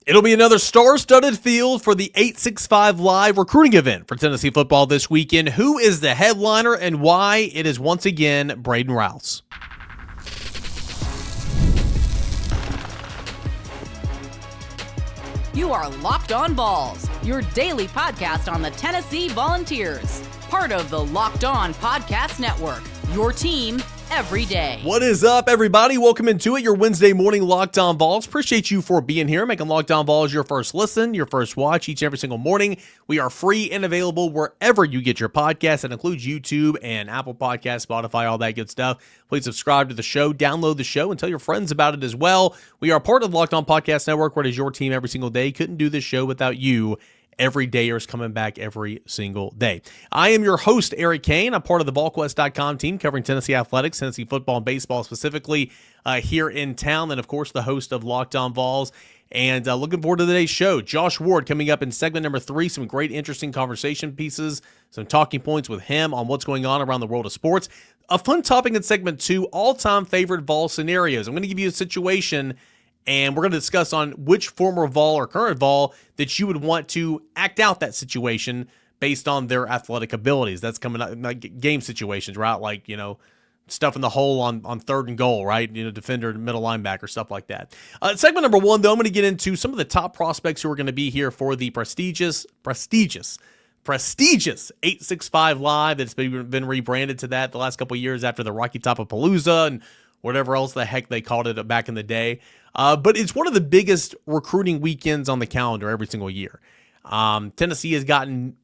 It'll be another star-studded field for the 865 Live recruiting event for Tennessee football this weekend. Who is the headliner and why? It is once again Brayden Rouse. You are Locked On Vols, your daily podcast on the Tennessee Volunteers. Part of the Locked On Podcast Network, your team every day. What is up, everybody? Welcome into it, your Wednesday morning Locked On Vols. Appreciate you for being here, making Locked On Vols your first listen, your first watch each and every single morning. We are free and available wherever you get your podcasts. That includes YouTube and Apple Podcasts, Spotify, all that good stuff. Please subscribe to the show, download the show, and tell your friends about it as well. We are part of the Locked On Podcast Network, where it is your team every single day. Couldn't do this show without you. Everydayers coming back every single day. I am your host, Eric Cain. I'm part of the VolQuest.com team covering Tennessee athletics, Tennessee football and baseball specifically here in town. And, of course, the host of Locked On Vols. And looking forward to today's show. Josh Ward coming up in segment number 3. Some great, interesting conversation pieces, some talking points with him on what's going on around the world of sports. A fun topic in segment 2, all-time favorite Vol scenarios. I'm going to give you a situation, and we're going to discuss on which former Vol or current Vol that you would want to act out that situation based on their athletic abilities. That's coming up, like game situations, right? Like, stuff in the hole on third and goal, right? Defender, middle linebacker, stuff like that. Segment number 1, though, I'm going to get into some of the top prospects who are going to be here for the prestigious 865 Live that's been rebranded to that the last couple of years after the Rocky Top of Palooza and whatever else the heck they called it back in the day. But it's one of the biggest recruiting weekends on the calendar every single year. Tennessee has gotten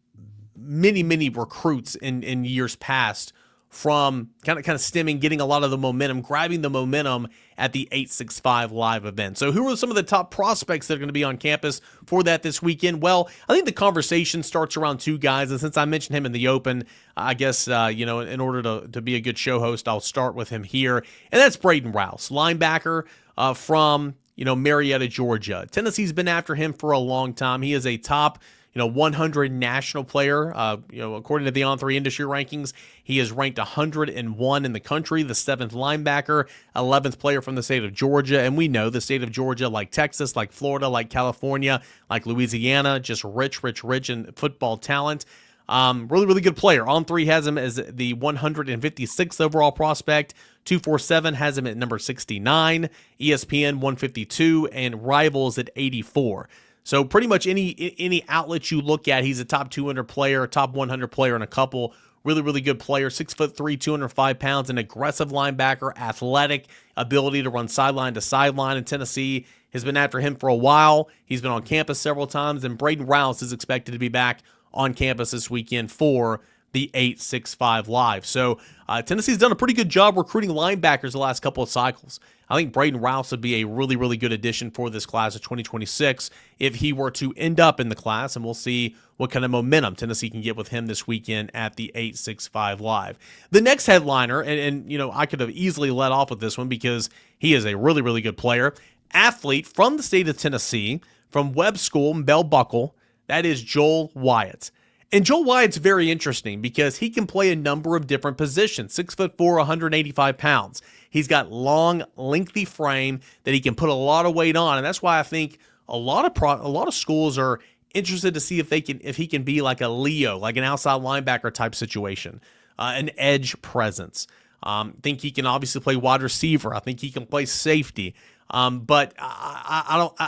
many recruits in years past from kind of stemming, getting a lot of the momentum, grabbing the momentum at the 865 Live event. So who are some of the top prospects that are going to be on campus for that this weekend? Well, I think the conversation starts around 2 guys, and since I mentioned him in the open, I guess, in order to be a good show host, I'll start with him here, and that's Brayden Rouse, linebacker from, Marietta, Georgia. Tennessee's been after him for a long time. He is a top 100 national player. According to the On3 industry rankings, he is ranked 101 in the country, the 7th linebacker, 11th player from the state of Georgia. And we know the state of Georgia, like Texas, like Florida, like California, like Louisiana, just rich in football talent. Really good player. On3 has him as the 156th overall prospect. 247 has him at number 69, ESPN 152, and Rivals at 84. So pretty much any outlet you look at, he's a top 200 player, top 100 player, and a couple. Really good player, 6'3", 205 pounds, an aggressive linebacker, athletic, ability to run sideline to sideline. And Tennessee has been after him for a while. He's been on campus several times, and Brayden Rouse is expected to be back on campus this weekend for the 865 Live. So Tennessee's done a pretty good job recruiting linebackers the last couple of cycles. I think Brayden Rouse would be a really good addition for this class of 2026 if he were to end up in the class, and we'll see what kind of momentum Tennessee can get with him this weekend at the 865 Live. The next headliner, and I could have easily let off with this one because he is a really good player, athlete from the state of Tennessee, from Webb School in Bell Buckle, that is Joel Wyatt. And Joel Wyatt's very interesting because he can play a number of different positions. 6'4", 185 pounds. He's got long, lengthy frame that he can put a lot of weight on, and that's why I think a lot of schools are interested to see if he can be like a Leo, like an outside linebacker type situation, an edge presence. Think he can obviously play wide receiver. I think he can play safety. But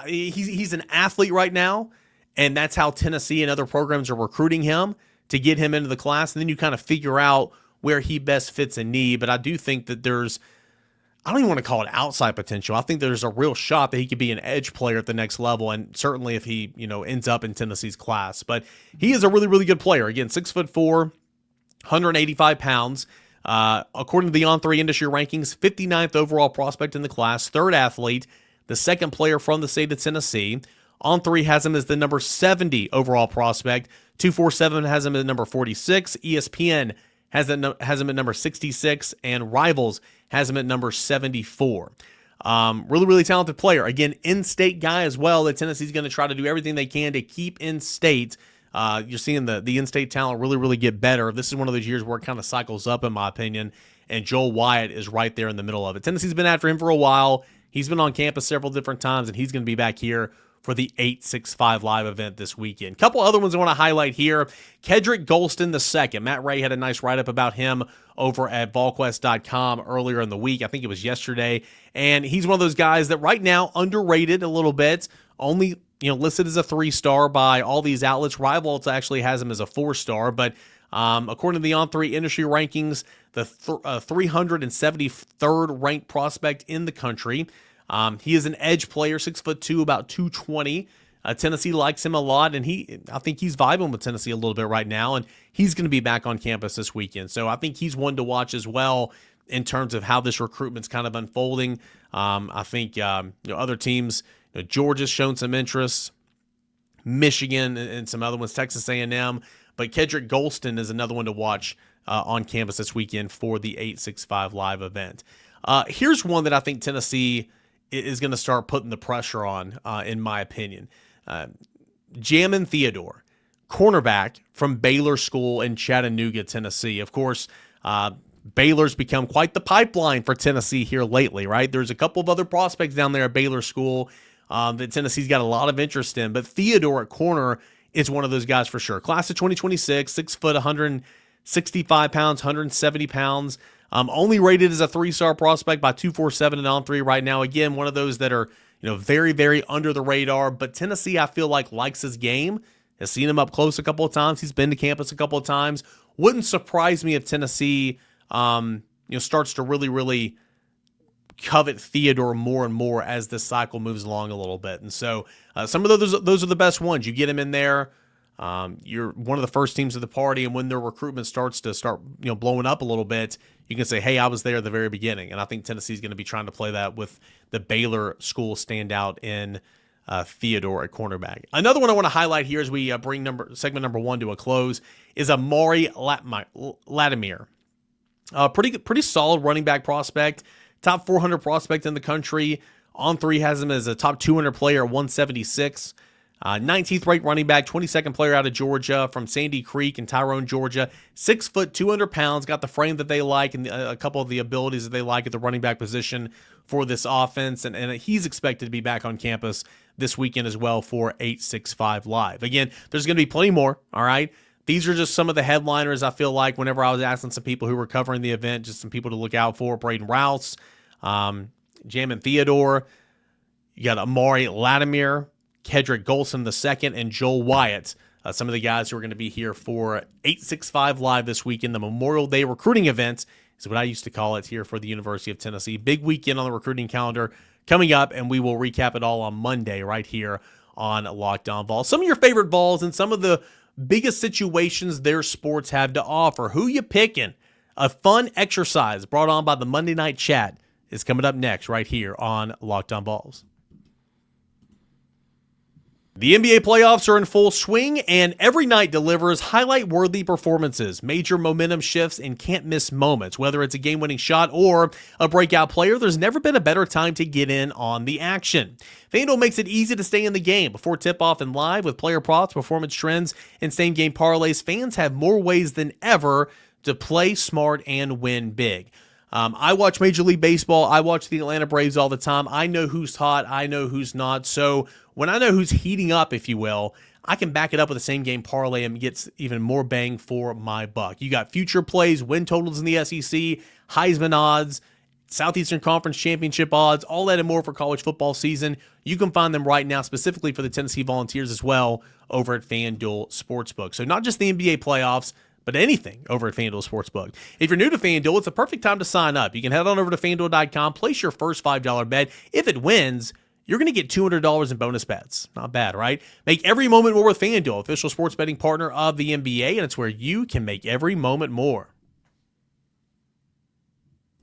he's an athlete right now. And that's how Tennessee and other programs are recruiting him to get him into the class. And then you kind of figure out where he best fits a need. But I do think that I don't even want to call it outside potential. I think there's a real shot that he could be an edge player at the next level. And certainly if he, ends up in Tennessee's class. But he is a really good player. Again, 6'4", 185 pounds. According to the On3 industry rankings, 59th overall prospect in the class, 3rd athlete, the 2nd player from the state of Tennessee. On3 has him as the number 70 overall prospect. 247 has him at number 46. ESPN has him at number 66. And Rivals has him at number 74. Really talented player. Again, in-state guy as well that Tennessee's going to try to do everything they can to keep in-state. You're seeing the in-state talent really get better. This is one of those years where it kind of cycles up, in my opinion. And Joel Wyatt is right there in the middle of it. Tennessee's been after him for a while. He's been on campus several different times, and he's going to be back here for the 865 Live event this weekend. Couple other ones I want to highlight here. Kedrick Golston II. Matt Ray had a nice write-up about him over at volquest.com earlier in the week. I think it was yesterday. And he's one of those guys that right now underrated a little bit. Only listed as a 3-star by all these outlets. Rivalts actually has him as a 4-star, but according to the On3 industry rankings, the 373rd ranked prospect in the country. He is an edge player, 6'2", about 220. Tennessee likes him a lot, and I think he's vibing with Tennessee a little bit right now, and he's going to be back on campus this weekend. So I think he's one to watch as well in terms of how this recruitment's kind of unfolding. I think other teams, Georgia's shown some interest, Michigan and some other ones, Texas A&M, but Kedrick Golston is another one to watch on campus this weekend for the 865 Live event. Here's one that I think Tennessee is going to start putting the pressure on, in my opinion. Jamin Theodore, cornerback from Baylor School in Chattanooga, Tennessee. Of course, Baylor's become quite the pipeline for Tennessee here lately, right? There's a couple of other prospects down there at Baylor School that Tennessee's got a lot of interest in, but Theodore at corner is one of those guys for sure. Class of 2026, 6 foot, 165 pounds, 170 pounds. Only rated as a 3-star prospect by 247 and On3 right now. Again, one of those that are very, very under the radar. But Tennessee, I feel like, likes his game. Has seen him up close a couple of times. He's been to campus a couple of times. Wouldn't surprise me if Tennessee, starts to really, really covet Theodore more and more as this cycle moves along a little bit. And so some of those are the best ones. You get him in there. You're one of the first teams of the party, and when their recruitment starts blowing up a little bit, you can say, hey, I was there at the very beginning. And I think Tennessee's going to be trying to play that with the Baylor School standout in Theodore at cornerback. Another one I want to highlight here as we bring segment number 1 to a close is Amari Latimer. Pretty solid running back prospect, top 400 prospect in the country. On3 has him as a top 200 player at 176. 19th ranked running back, 22nd player out of Georgia from Sandy Creek in Tyrone, Georgia. 6 foot, 200 pounds, got the frame that they like and a couple of the abilities that they like at the running back position for this offense. And he's expected to be back on campus this weekend as well for 865 Live. Again, there's going to be plenty more, all right? These are just some of the headliners, I feel like, whenever I was asking some people who were covering the event, just some people to look out for. Brayden Rouse, Jamin Theodore, you got Amari Latimer, Kedrick Golston II, and Joel Wyatt, some of the guys who are going to be here for 865 Live this weekend. The Memorial Day recruiting event is what I used to call it here for the University of Tennessee. Big weekend on the recruiting calendar coming up, and we will recap it all on Monday right here on Locked On Vols. Some of your favorite Vols and some of the biggest situations their sports have to offer. Who you picking? A fun exercise brought on by the Monday Night Chat is coming up next right here on Locked On Vols. The NBA playoffs are in full swing, and every night delivers highlight-worthy performances, major momentum shifts, and can't-miss moments. Whether it's a game-winning shot or a breakout player, there's never been a better time to get in on the action. FanDuel makes it easy to stay in the game. Before tip-off and live with player props, performance trends, and same-game parlays, fans have more ways than ever to play smart and win big. I watch Major League Baseball. I watch the Atlanta Braves all the time. I know who's hot. I know who's not. So when I know who's heating up, if you will, I can back it up with a same-game parlay and get even more bang for my buck. You got future plays, win totals in the SEC, Heisman odds, Southeastern Conference Championship odds, all that and more for college football season. You can find them right now specifically for the Tennessee Volunteers as well over at FanDuel Sportsbook. So not just the NBA playoffs, but anything over at FanDuel Sportsbook. If you're new to FanDuel, it's a perfect time to sign up. You can head on over to FanDuel.com, place your first $5 bet. If it wins, you're going to get $200 in bonus bets. Not bad, right? Make every moment more with FanDuel, official sports betting partner of the NBA, and it's where you can make every moment more.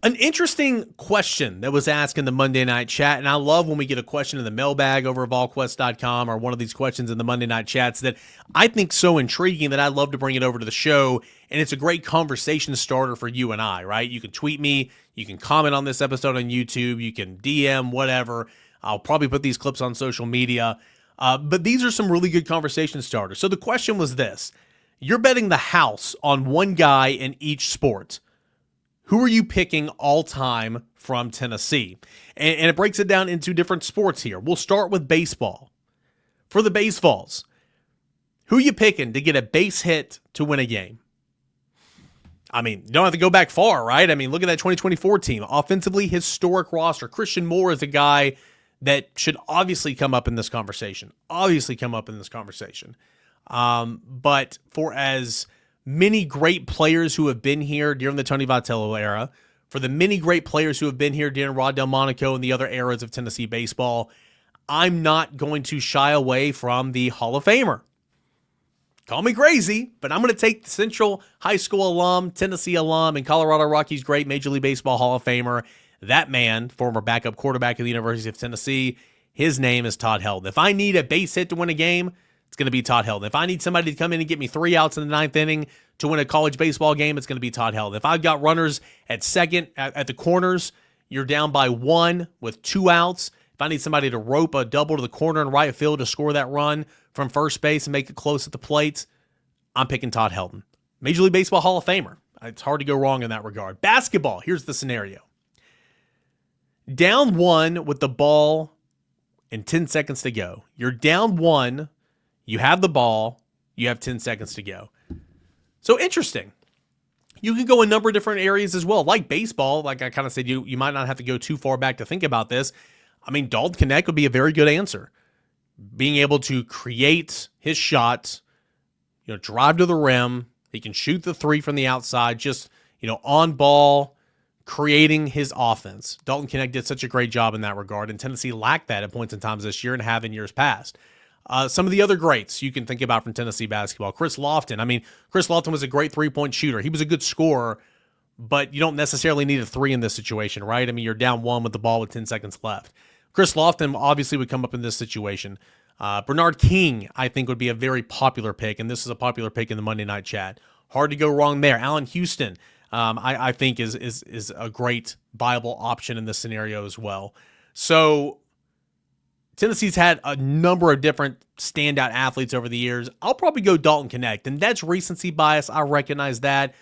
An interesting question that was asked in the Monday Night Chat, and I love when we get a question in the mailbag over at volquest.com or one of these questions in the Monday Night Chats that I think so intriguing that I love to bring it over to the show, and it's a great conversation starter for you and I, right? You can tweet me, you can comment on this episode on YouTube, you can DM, whatever. I'll probably put these clips on social media, but these are some really good conversation starters. So the question was this: you're betting the house on one guy in each sport. Who are you picking all time from Tennessee? And it breaks it down into different sports here. We'll start with baseball. For the base Vols, who you picking to get a base hit to win a game? I mean, you don't have to go back far, right? I mean, look at that 2024 team. Offensively, historic roster. Christian Moore is a guy that should obviously come up in this conversation. But for as many great players who have been here during the Tony Vitello era, for the many great players who have been here during Rod Delmonico and the other eras of Tennessee baseball, I'm not going to shy away from the Hall of Famer. Call me crazy, but I'm going to take the Central High School alum, Tennessee alum, and Colorado Rockies great Major League Baseball Hall of Famer. That man, former backup quarterback at the University of Tennessee, his name is Todd Helton. If I need a base hit to win a game, it's going to be Todd Helton. If I need somebody to come in and get me 3 outs in the 9th inning to win a college baseball game, it's going to be Todd Helton. If I've got runners at second, at the corners, you're down by 1 with 2 outs. If I need somebody to rope a double to the corner and right field to score that run from first base and make it close at the plate, I'm picking Todd Helton. Major League Baseball Hall of Famer. It's hard to go wrong in that regard. Basketball, here's the scenario. Down 1 with the ball and 10 seconds to go. You're down 1, you have the ball, you have 10 seconds to go. So interesting. You can go a number of different areas as well. Like baseball, like I kind of said, you might not have to go too far back to think about this. I mean, Dalton Knecht would be a very good answer. Being able to create his shots, drive to the rim. He can shoot the 3 from the outside, just, on ball, creating his offense. Dalton Knecht did such a great job in that regard, and Tennessee lacked that at points in times this year and have in years past. Some of the other greats you can think about from Tennessee basketball. Chris Lofton. I mean, Chris Lofton was a great three-point shooter. He was a good scorer, but you don't necessarily need a 3 in this situation, right? I mean, you're down 1 with the ball with 10 seconds left. Chris Lofton obviously would come up in this situation. Bernard King, I think, would be a very popular pick, and this is a popular pick in the Monday Night Chat. Hard to go wrong there. Allen Houston, I think, is a great viable option in this scenario as well. So Tennessee's had a number of different standout athletes over the years. I'll probably go Dalton Knecht, and that's recency bias. I recognize that.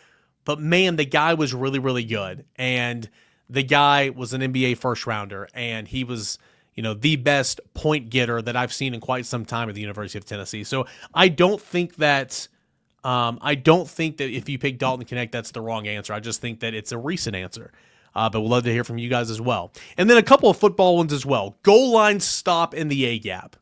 But, man, the guy was really, really good, and the guy was an NBA first-rounder, and he was the best point getter that I've seen in quite some time at the University of Tennessee. So I don't think that if you pick Dalton Knecht, that's the wrong answer. I just think that it's a recent answer. But we'd love to hear from you guys as well. And then a couple of football ones as well. Goal line stop in the A-gap.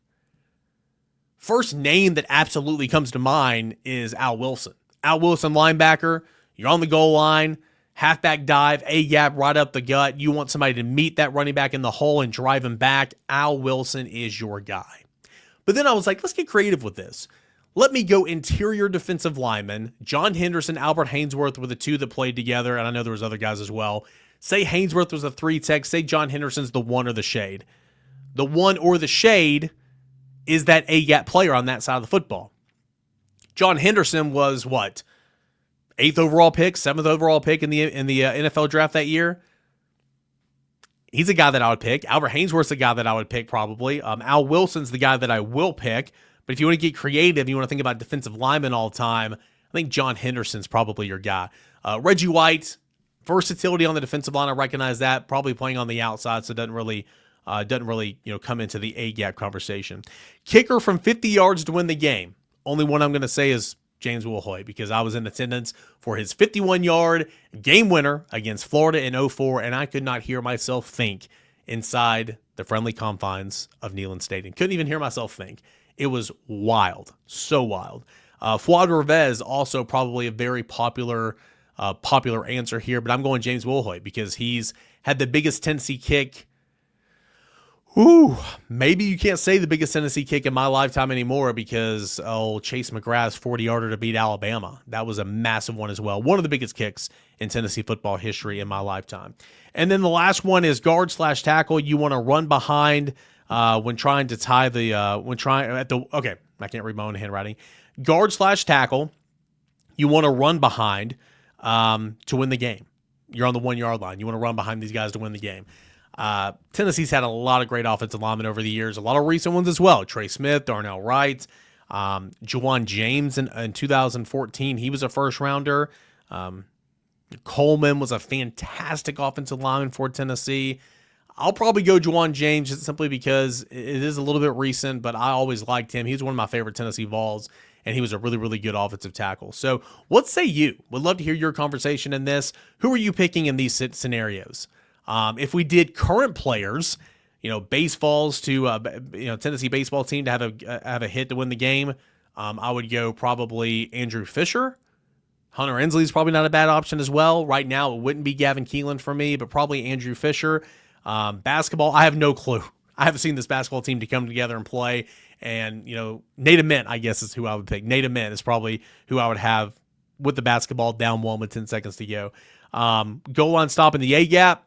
First name that absolutely comes to mind is Al Wilson. Al Wilson, linebacker. You're on the goal line. Halfback dive, A-gap, right up the gut. You want somebody to meet that running back in the hole and drive him back. Al Wilson is your guy. But then I was like, let's get creative with this. Let me go interior defensive lineman. John Henderson, Albert Haynesworth were the 2 that played together, and I know there was other guys as well. Say Haynesworth was a 3-tech. Say John Henderson's the 1 or the shade. The 1 or the shade is that A-gap player on that side of the football. John Henderson was what? 8th overall pick, 7th overall pick in the NFL draft that year. He's a guy that I would pick. Albert Haynesworth's a guy that I would pick probably. Al Wilson's the guy that I will pick. But if you want to get creative, you want to think about defensive linemen all the time, I think John Henderson's probably your guy. Reggie White, versatility on the defensive line, I recognize that. Probably playing on the outside, so doesn't really come into the A-gap conversation. Kicker from 50 yards to win the game. Only one I'm going to say is James Wilhoit, because I was in attendance for his 51-yard game winner against Florida in 2004, and I could not hear myself think inside the friendly confines of Neyland Stadium. Couldn't even hear myself think. It was wild, so wild. Fuad Revez, also probably a very popular answer here, but I'm going James Wilhoit because he's had the biggest Tennessee kick. Maybe you can't say the biggest Tennessee kick in my lifetime anymore because Chase McGrath's 40-yarder to beat Alabama. That was a massive one as well. One of the biggest kicks in Tennessee football history in my lifetime. And then the last one is guard/tackle. You want to run behind when trying to tie the I can't read my own handwriting. Guard/tackle. You want to run behind to win the game. You're on the 1-yard line. You want to run behind these guys to win the game. Tennessee's had a lot of great offensive linemen over the years, a lot of recent ones as well. Trey Smith, Darnell Wright, Juwan James in 2014, he was a first-rounder. Coleman was a fantastic offensive lineman for Tennessee. I'll probably go Juwan James just simply because it is a little bit recent, but I always liked him. He's one of my favorite Tennessee Vols, and he was a really, really good offensive tackle. So what say you? Would love to hear your conversation in this. Who are you picking in these scenarios? If we did current players, baseballs to Tennessee baseball team to have a hit to win the game, I would go probably Andrew Fisher. Hunter Ensley's probably not a bad option as well. Right now, it wouldn't be Gavin Keelan for me, but probably Andrew Fisher. Basketball, I have no clue. I haven't seen this basketball team to come together and play. And, Nate Ament, I guess, is who I would pick. Nate Ament is probably who I would have with the basketball down one with 10 seconds to go. Goal line stop in the A-gap.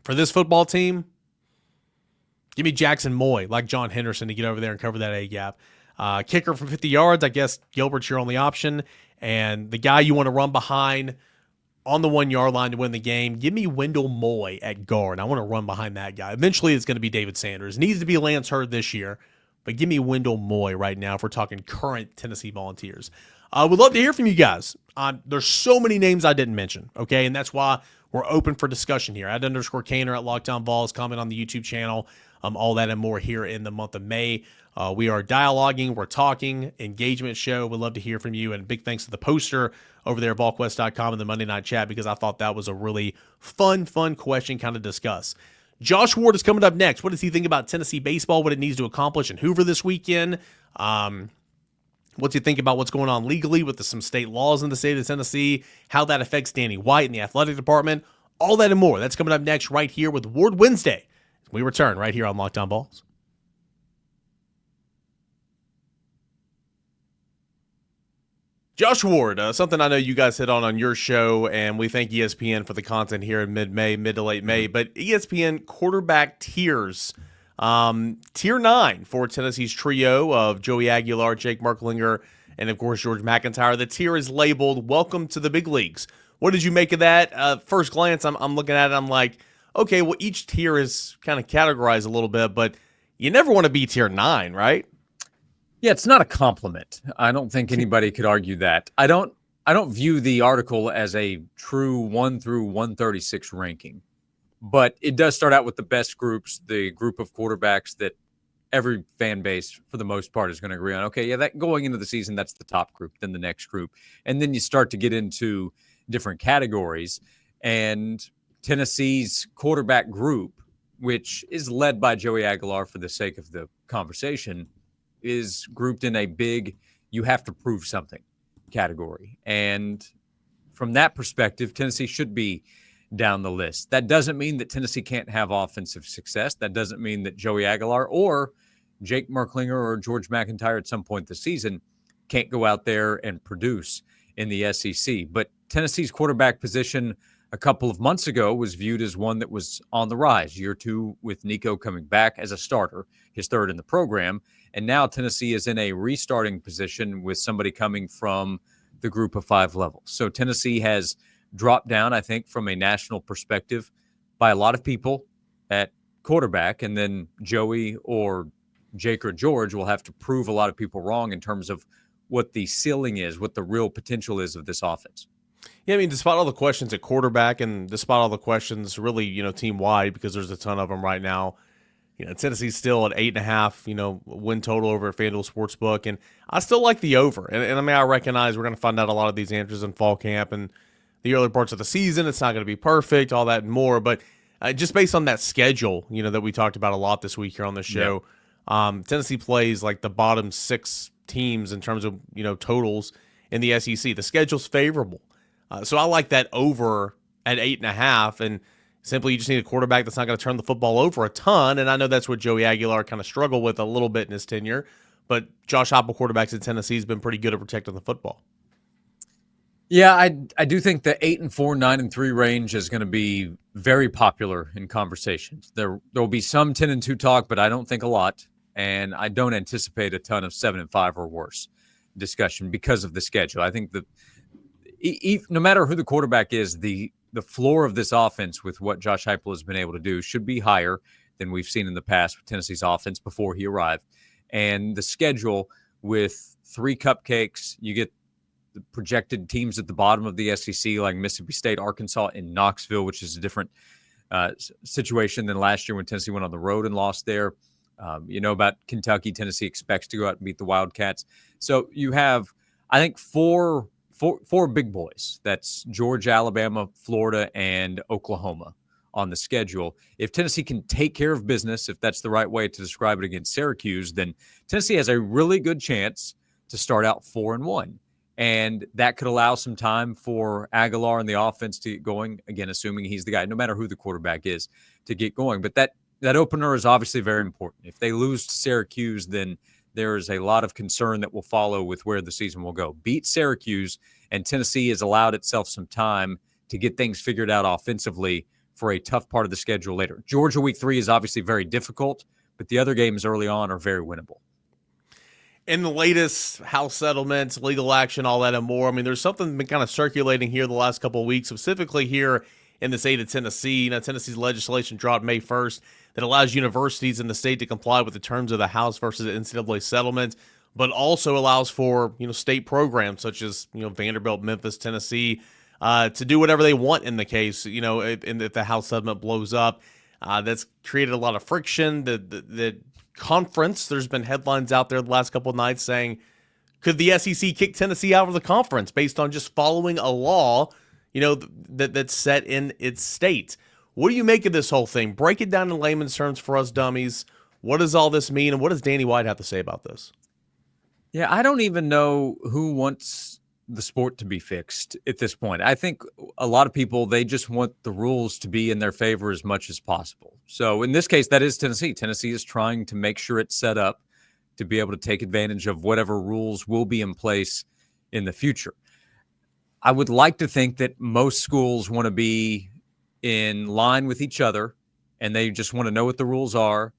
For this football team, give me Jackson Moy, like John Henderson, to get over there and cover that A-gap. Kicker from 50 yards, I guess Gilbert's your only option. And the guy you want to run behind on the 1 yard line to win the game, give me Wendell Moy at guard. I want to run behind that guy. Eventually, it's going to be David Sanders. Needs to be Lance Hurd this year, but give me Wendell Moy right now if we're talking current Tennessee Volunteers. Would love to hear from you guys. There's so many names I didn't mention, okay? And that's why we're open for discussion here. @_Cainer at Lockdown Vols. Comment on the YouTube channel. All that and more here in the month of May. We are dialoguing, we're talking, engagement show. We'd love to hear from you. And big thanks to the poster over there at VolQuest.com in the Monday Night Chat, because I thought that was a really fun question kind of discuss. Josh Ward is coming up next. What does he think about Tennessee baseball, what it needs to accomplish in Hoover this weekend? What's he think about what's going on legally with some state laws in the state of Tennessee, how that affects Danny White in the athletic department, all that and more. That's coming up next right here with Ward Wednesday. We return right here on Lockdown Vols. Josh Ward, something I know you guys hit on your show, and we thank ESPN for the content here in mid to late May, but ESPN quarterback tiers. Tier 9 for Tennessee's trio of Joey Aguilar, Jake Merklinger, and of course George McIntyre. The tier is labeled Welcome to the Big Leagues. What did you make of that? First glance, I'm looking at it, I'm like, okay, well, each tier is kind of categorized a little bit, but you never want to be tier 9, right? Yeah, it's not a compliment. I don't think anybody could argue that. I don't view the article as a true 1 through 136 ranking, but it does start out with the best groups, the group of quarterbacks that every fan base, for the most part, is going to agree on. Okay, yeah, that going into the season, that's the top group, then the next group. And then you start to get into different categories. And Tennessee's quarterback group, which is led by Joey Aguilar for the sake of the conversation, is grouped in a big, you have to prove something category. And from that perspective, Tennessee should be down the list. That doesn't mean that Tennessee can't have offensive success. That doesn't mean that Joey Aguilar or Jake Merklinger or George McIntyre at some point this season can't go out there and produce in the SEC. But Tennessee's quarterback position a couple of months ago was viewed as one that was on the rise. Year 2 with Nico coming back as a starter, his third in the program. And now Tennessee is in a restarting position with somebody coming from the group of 5 levels. So Tennessee has dropped down, I think, from a national perspective by a lot of people at quarterback. And then Joey or Jake or George will have to prove a lot of people wrong in terms of what the ceiling is, what the real potential is of this offense. Yeah, I mean, despite all the questions at quarterback and despite all the questions really, team-wide, because there's a ton of them right now, Tennessee's still at 8.5, win total over at FanDuel Sportsbook, and I still like the over. And I mean, I recognize we're going to find out a lot of these answers in fall camp and the early parts of the season. It's not going to be perfect, all that and more, but just based on that schedule, that we talked about a lot this week here on the show, Tennessee plays like the bottom 6 teams in terms of, totals in the SEC. The schedule's favorable. So I like that over at 8.5, and simply you just need a quarterback that's not going to turn the football over a ton, and I know that's what Joey Aguilar kind of struggled with a little bit in his tenure, but Josh Heupel quarterbacks in Tennessee has been pretty good at protecting the football. Yeah, I do think the 8-4, 9-3 range is going to be very popular in conversations. There will be some 10-2 talk, but I don't think a lot, and I don't anticipate a ton of 7-5 or worse discussion because of the schedule. I think that no matter who the quarterback is, the floor of this offense with what Josh Heupel has been able to do should be higher than we've seen in the past with Tennessee's offense before he arrived. And the schedule with 3 cupcakes, you get the projected teams at the bottom of the SEC like Mississippi State, Arkansas, and Knoxville, which is a different situation than last year when Tennessee went on the road and lost there. You know about Kentucky. Tennessee expects to go out and beat the Wildcats. So you have, I think, four big boys. That's Georgia, Alabama, Florida, and Oklahoma on the schedule. If Tennessee can take care of business, if that's the right way to describe it, against Syracuse, then Tennessee has a really good chance to start out 4-1. And that could allow some time for Aguilar and the offense to get going, again, assuming he's the guy, no matter who the quarterback is, to get going. But that opener is obviously very important. If they lose to Syracuse, then there is a lot of concern that will follow with where the season will go. Beat Syracuse, and Tennessee has allowed itself some time to get things figured out offensively for a tough part of the schedule later. Georgia week 3 is obviously very difficult, but the other games early on are very winnable. In the latest house settlements, legal action, all that and more, I mean, there's something been kind of circulating here the last couple of weeks, specifically here in the state of Tennessee. You know, Tennessee's legislation dropped May 1st that allows universities in the state to comply with the terms of the House versus NCAA settlement, but also allows for, state programs such as, Vanderbilt, Memphis, Tennessee, to do whatever they want in the case, if the House settlement blows up. That's created a lot of friction. The conference, there's been headlines out there the last couple of nights saying, could the SEC kick Tennessee out of the conference based on just following a law, that's set in its state? What do you make of this whole thing? Break it down in layman's terms for us dummies. What does all this mean, and what does Danny White have to say about this? Yeah, I don't even know who wants the sport to be fixed at this point. I think a lot of people, they just want the rules to be in their favor as much as possible. So in this case, that is Tennessee. Tennessee is trying to make sure it's set up to be able to take advantage of whatever rules will be in place in the future. I would like to think that most schools want to be in line with each other, and they just want to know what the rules are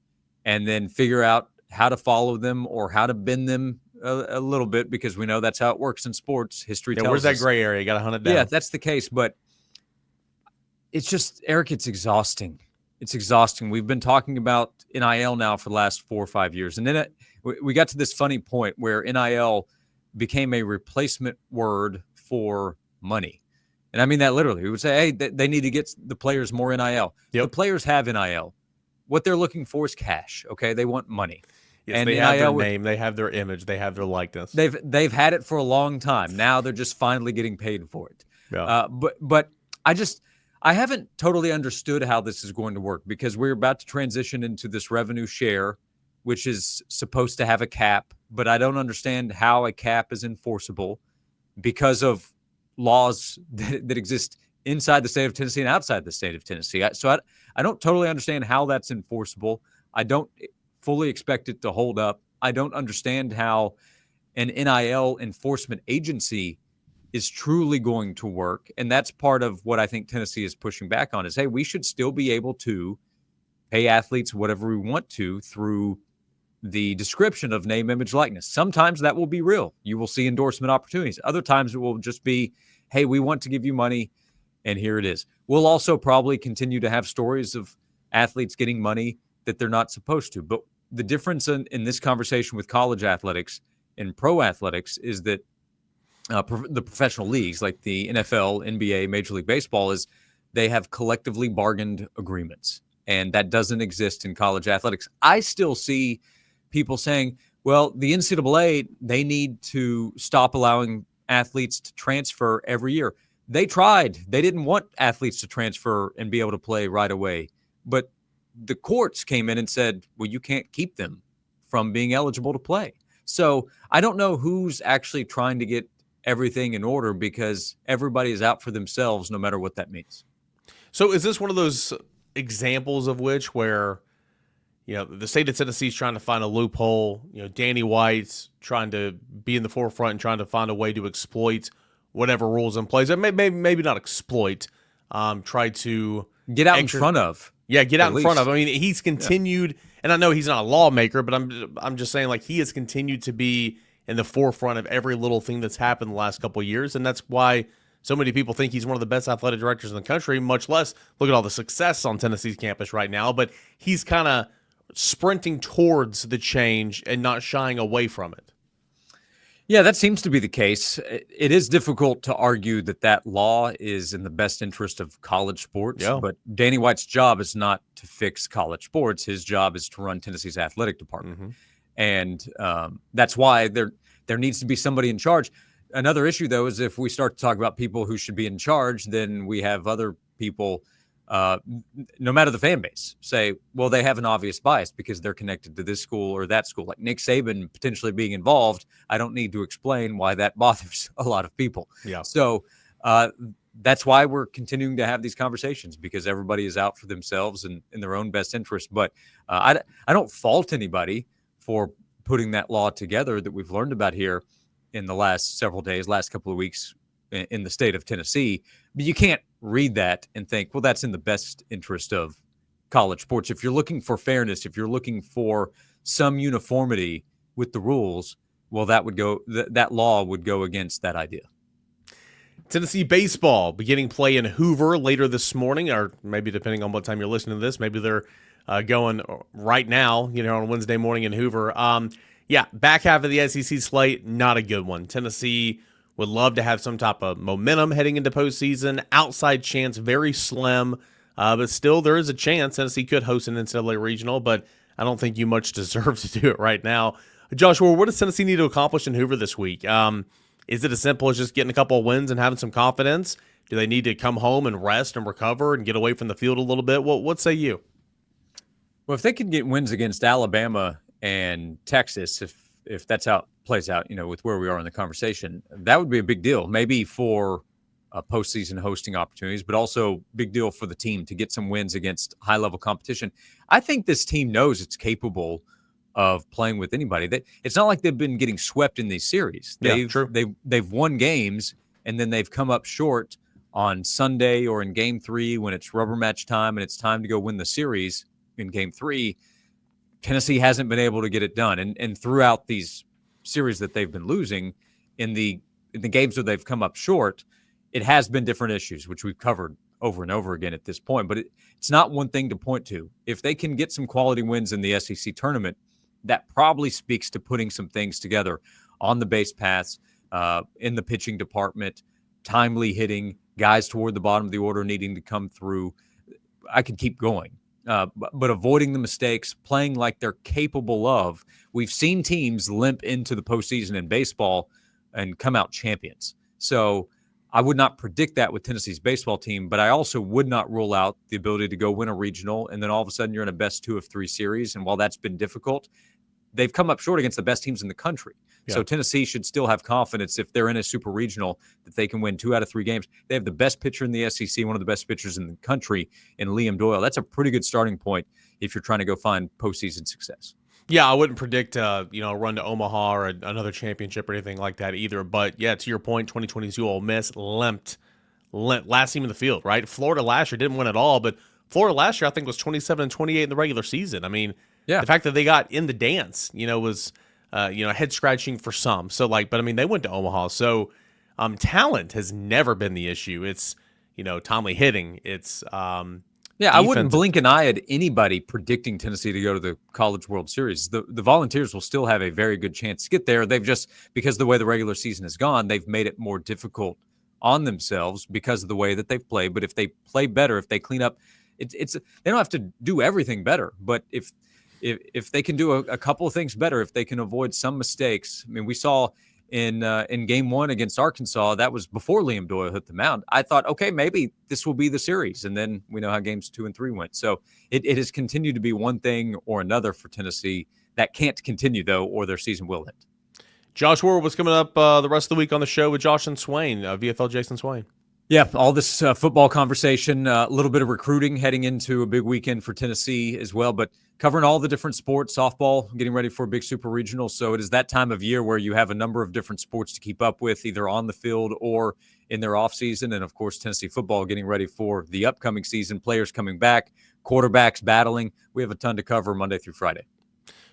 and then figure out how to follow them or how to bend them a little bit, because we know that's how it works in sports. History tells us. Where's that gray area? You got to hunt it down. Yeah, that's the case. But it's just, Eric, it's exhausting. It's exhausting. We've been talking about NIL now for the last 4 or 5 years. And then we got to this funny point where NIL became a replacement word for money. And I mean that literally. We would say, hey, they need to get the players more NIL. Yep. The players have NIL. What they're looking for is cash, okay? They want money. Yes, and they have their name, they have their image, they have their likeness. They've had it for a long time. Now they're just finally getting paid for it. Yeah. But I haven't totally understood how this is going to work, because we're about to transition into this revenue share, which is supposed to have a cap, but I don't understand how a cap is enforceable because of laws that exist inside the state of Tennessee and outside the state of Tennessee. So I don't totally understand how that's enforceable. I don't fully expect it to hold up. I don't understand how an NIL enforcement agency is truly going to work. And that's part of what I think Tennessee is pushing back on is, hey, we should still be able to pay athletes whatever we want to through the description of name, image, likeness. Sometimes that will be real. You will see endorsement opportunities. Other times it will just be, hey, we want to give you money, and here it is. We'll also probably continue to have stories of athletes getting money that they're not supposed to. But the difference in this conversation with college athletics and pro athletics is that the professional leagues like the NFL, NBA, Major League Baseball, is they have collectively bargained agreements. And that doesn't exist in college athletics. I still see people saying, well, the NCAA, they need to stop allowing athletes to transfer every year. They tried. They didn't want athletes to transfer and be able to play right away. But the courts came in and said, well, you can't keep them from being eligible to play. So I don't know who's actually trying to get everything in order, because everybody is out for themselves, no matter what that means. So is this one of those examples of which where, the state of Tennessee is trying to find a loophole, Danny White's trying to be in the forefront and trying to find a way to exploit whatever rules in place, maybe not exploit, try to get out in front of. Yeah, get out in front of. I mean, he's continued, and I know he's not a lawmaker, but I'm just saying, like, he has continued to be in the forefront of every little thing that's happened the last couple of years, and that's why so many people think he's one of the best athletic directors in the country, much less look at all the success on Tennessee's campus right now, but he's kind of sprinting towards the change and not shying away from it. Yeah, that seems to be the case. It is difficult to argue that law is in the best interest of college sports, Yeah. but Danny White's job is not to fix college sports. His job is to run Tennessee's athletic department. Mm-hmm. And that's why there needs to be somebody in charge. Another issue, though, is if we start to talk about people who should be in charge, then we have other people, no matter the fan base, say, well, they have an obvious bias because they're connected to this school or that school. Like Nick Saban potentially being involved, I don't need to explain why that bothers a lot of people. Yeah. So that's why we're continuing to have these conversations, because everybody is out for themselves and in their own best interest. But I don't fault anybody for putting that law together that we've learned about here in the last several days, last couple of weeks in the state of Tennessee. But you can't read that and think, well, that's in the best interest of college sports. If you're looking for fairness, if you're looking for some uniformity with the rules, well, that law would go against that idea. Tennessee baseball beginning play in Hoover later this morning, or maybe depending on what time you're listening to this, maybe they're going right now, on Wednesday morning in Hoover. Back half of the SEC slate, not a good one. Tennessee would love to have some type of momentum heading into postseason. Outside chance, very slim, but still there is a chance Tennessee could host an NCAA regional, but I don't think you much deserve to do it right now. Josh Ward, what does Tennessee need to accomplish in Hoover this week? Is it as simple as just getting a couple of wins and having some confidence? Do they need to come home and rest and recover and get away from the field a little bit? What say you? Well, if they can get wins against Alabama and Texas, if that's how it plays out, with where we are in the conversation, that would be a big deal. Maybe for postseason hosting opportunities, but also big deal for the team to get some wins against high-level competition. I think this team knows it's capable of playing with anybody. It's not like they've been getting swept in these series. They've won games, and then they've come up short on Sunday or in Game 3 when it's rubber match time and it's time to go win the series in Game 3. Tennessee hasn't been able to get it done. And throughout these series that they've been losing, in the games where they've come up short, it has been different issues, which we've covered over and over again at this point. But it's not one thing to point to. If they can get some quality wins in the SEC tournament, that probably speaks to putting some things together on the base paths, in the pitching department, timely hitting, guys toward the bottom of the order needing to come through. I could keep going. But avoiding the mistakes, playing like they're capable of. We've seen teams limp into the postseason in baseball and come out champions. So I would not predict that with Tennessee's baseball team, but I also would not rule out the ability to go win a regional, and then all of a sudden you're in a best 2 of 3 series. And while that's been difficult, they've come up short against the best teams in the country. Yeah. So Tennessee should still have confidence if they're in a super regional that they can win 2 out of 3 games. They have the best pitcher in the SEC, one of the best pitchers in the country in Liam Doyle. That's a pretty good starting point if you're trying to go find postseason success. Yeah, I wouldn't predict a run to Omaha or another championship or anything like that either. But yeah, to your point, 2022 Ole Miss limped last team in the field, right? Florida last year didn't win at all, but Florida last year I think was 27-28 in the regular season. I mean, the fact that they got in the dance, was head scratching for some. So but I mean, they went to Omaha. So talent has never been the issue. It's timely hitting. It's I wouldn't blink an eye at anybody predicting Tennessee to go to the College World Series. The Volunteers will still have a very good chance to get there. They've just, because of the way the regular season has gone, they've made it more difficult on themselves because of the way that they've played. But if they play better, if they clean up, they don't have to do everything better. But if they can do a couple of things better, if they can avoid some mistakes. I mean, we saw in Game 1 against Arkansas, that was before Liam Doyle hit the mound. I thought, okay, maybe this will be the series. And then we know how Games 2 and 3 went. So it has continued to be one thing or another for Tennessee. That can't continue, though, or their season will end. Josh Ward, what's coming up the rest of the week on the show with Josh and Swain, VFL Jason Swain? Yeah, all this football conversation, a little bit of recruiting heading into a big weekend for Tennessee as well, but covering all the different sports, softball, getting ready for a big super regional. So it is that time of year where you have a number of different sports to keep up with, either on the field or in their off season. And of course, Tennessee football getting ready for the upcoming season, players coming back, quarterbacks battling. We have a ton to cover Monday through Friday.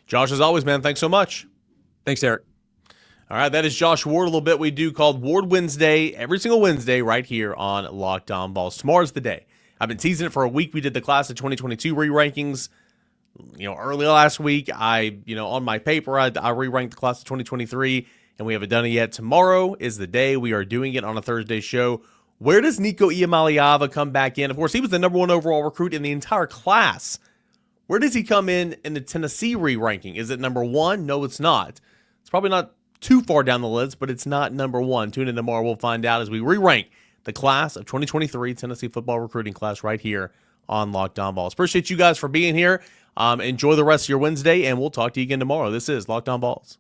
Josh, as always, man, thanks so much. Thanks, Eric. All right, that is Josh Ward. A little bit we do called Ward Wednesday, every single Wednesday right here on Locked On Vols. Tomorrow's the day. I've been teasing it for a week. We did the class of 2022 re-rankings. Early last week, on my paper, I re-ranked the class of 2023. and we haven't done it yet. Tomorrow is the day we are doing it on a Thursday show. Where does Nico Iamaleava come back in? Of course, he was the number 1 overall recruit in the entire class. Where does he come in the Tennessee re-ranking? Is it number 1? No, it's not. It's probably not too far down the list, but it's not number 1. Tune in tomorrow. We'll find out as we re-rank the class of 2023 Tennessee football recruiting class right here on Locked On Vols. Appreciate you guys for being here. Enjoy the rest of your Wednesday, and we'll talk to you again tomorrow. This is Locked On Vols.